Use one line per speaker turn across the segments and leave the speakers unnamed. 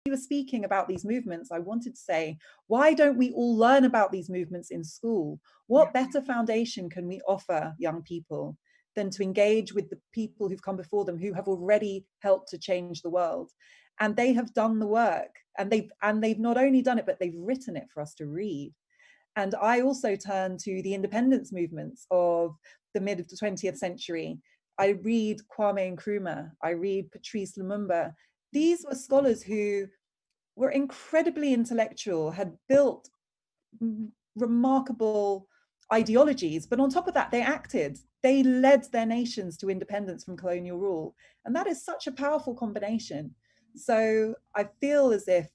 were speaking about these movements, I wanted to say, why don't we all learn about these movements in school? What better foundation can we offer young people than to engage with the people who've come before them, who have already helped to change the world? And they have done the work, and they've not only done it, but they've written it for us to read. And I also turn to the independence movements of the mid of the 20th century. I read Kwame Nkrumah, I read Patrice Lumumba. These were scholars who were incredibly intellectual, had built remarkable ideologies, but on top of that, they acted. They led their nations to independence from colonial rule. And that is such a powerful combination. So I feel as if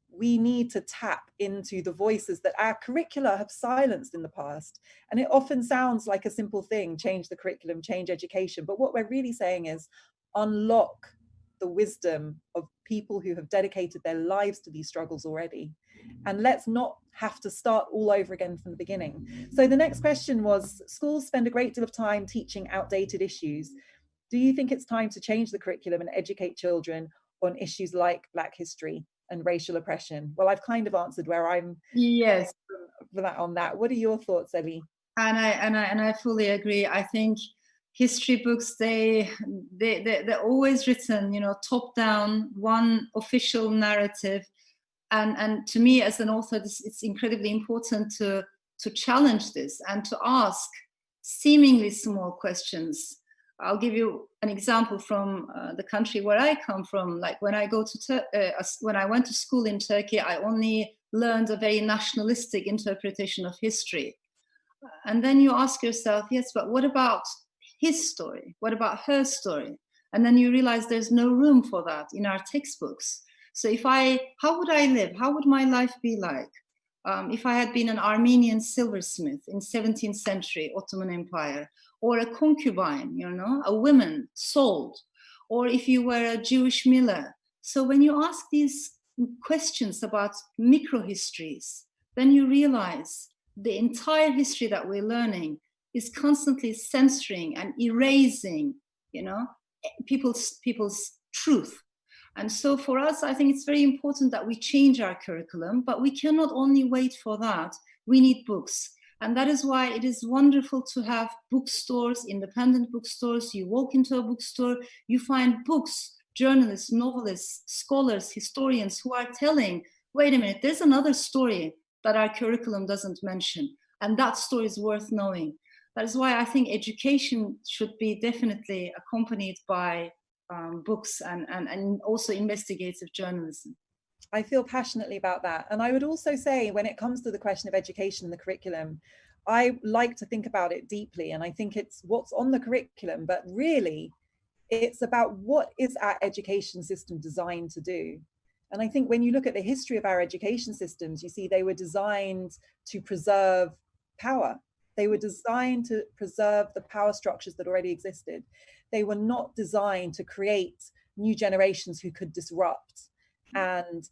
we need to tap into the voices that our curricula have silenced in the past. And it often sounds like a simple thing, change the curriculum, change education. But what we're really saying is unlock the wisdom of people who have dedicated their lives to these struggles already. And let's not have to start all over again from the beginning. So the next question was, schools spend a great deal of time teaching outdated issues. Do you think it's time to change the curriculum and educate children on issues like Black history and racial oppression? Well, I've kind of answered where I'm
yes
for that on that. What are your thoughts, Ellie?
And I fully agree. I think history books, they're always written, top down, one official narrative. And to me as an author, it's incredibly important to challenge this and to ask seemingly small questions. I'll give you an example from the country where I come from. Like when I when I went to school in Turkey, I only learned a very nationalistic interpretation of history. And then you ask yourself, yes, but what about his story? What about her story? And then you realize there's no room for that in our textbooks. So how would I live? How would my life be like if I had been an Armenian silversmith in 17th century Ottoman Empire, or a concubine, a woman sold, or if you were a Jewish miller? So when you ask these questions about microhistories, then you realize the entire history that we're learning is constantly censoring and erasing, people's truth. And so for us, I think it's very important that we change our curriculum, but we cannot only wait for that. We need books. And that is why it is wonderful to have bookstores, independent bookstores. You walk into a bookstore, you find books, journalists, novelists, scholars, historians who are telling, wait a minute, there's another story that our curriculum doesn't mention. And that story is worth knowing. That is why I think education should be definitely accompanied by books and also investigative journalism.
I feel passionately about that. And I would also say, when it comes to the question of education and the curriculum, I like to think about it deeply. And I think it's what's on the curriculum, but really it's about what is our education system designed to do. And I think when you look at the history of our education systems, you see they were designed to preserve power. They were designed to preserve the power structures that already existed. They were not designed to create new generations who could disrupt and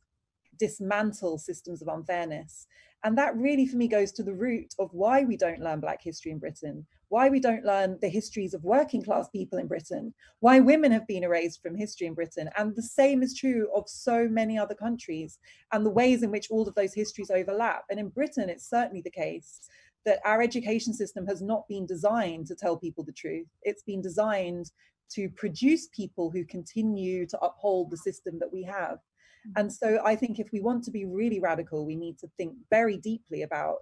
dismantle systems of unfairness. And that really, for me, goes to the root of why we don't learn Black history in Britain, why we don't learn the histories of working class people in Britain, why women have been erased from history in Britain. And the same is true of so many other countries, and the ways in which all of those histories overlap. And in Britain, it's certainly the case that our education system has not been designed to tell people the truth. It's been designed to produce people who continue to uphold the system that we have. And so I think if we want to be really radical, we need to think very deeply about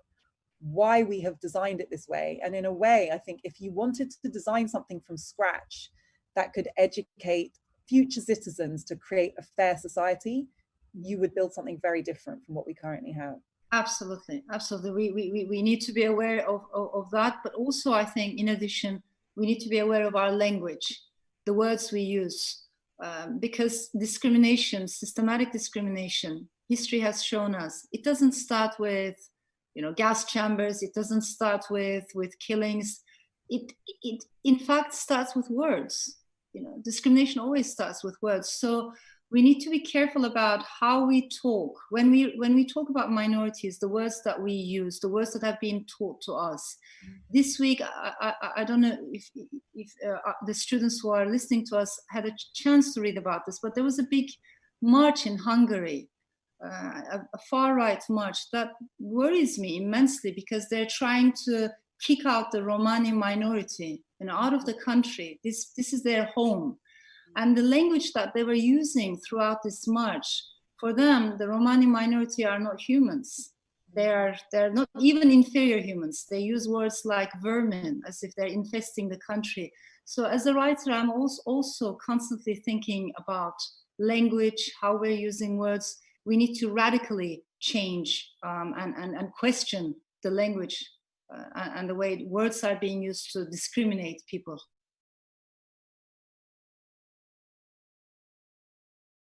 why we have designed it this way. And in a way, I think if you wanted to design something from scratch that could educate future citizens to create a fair society, you would build something very different from what we currently have.
Absolutely, absolutely. We need to be aware of that. But also, I think, in addition, we need to be aware of our language, the words we use. Because discrimination, systematic discrimination, history has shown us, it doesn't start with, gas chambers. It doesn't start with killings. It in fact starts with words. Discrimination always starts with words. So we need to be careful about how we talk when we talk about minorities, the words that we use, the words that have been taught to us. This week, I don't know if the students who are listening to us had a chance to read about this, but there was a big march in Hungary, a far-right march, that worries me immensely, because they're trying to kick out the Romani minority out of the country. This is their home. And the language that they were using throughout this march, for them, the Romani minority are not humans. They're not even inferior humans. They use words like vermin, as if they're infesting the country. So as a writer, I'm also constantly thinking about language, how we're using words. We need to radically change and question the language and the way words are being used to discriminate people.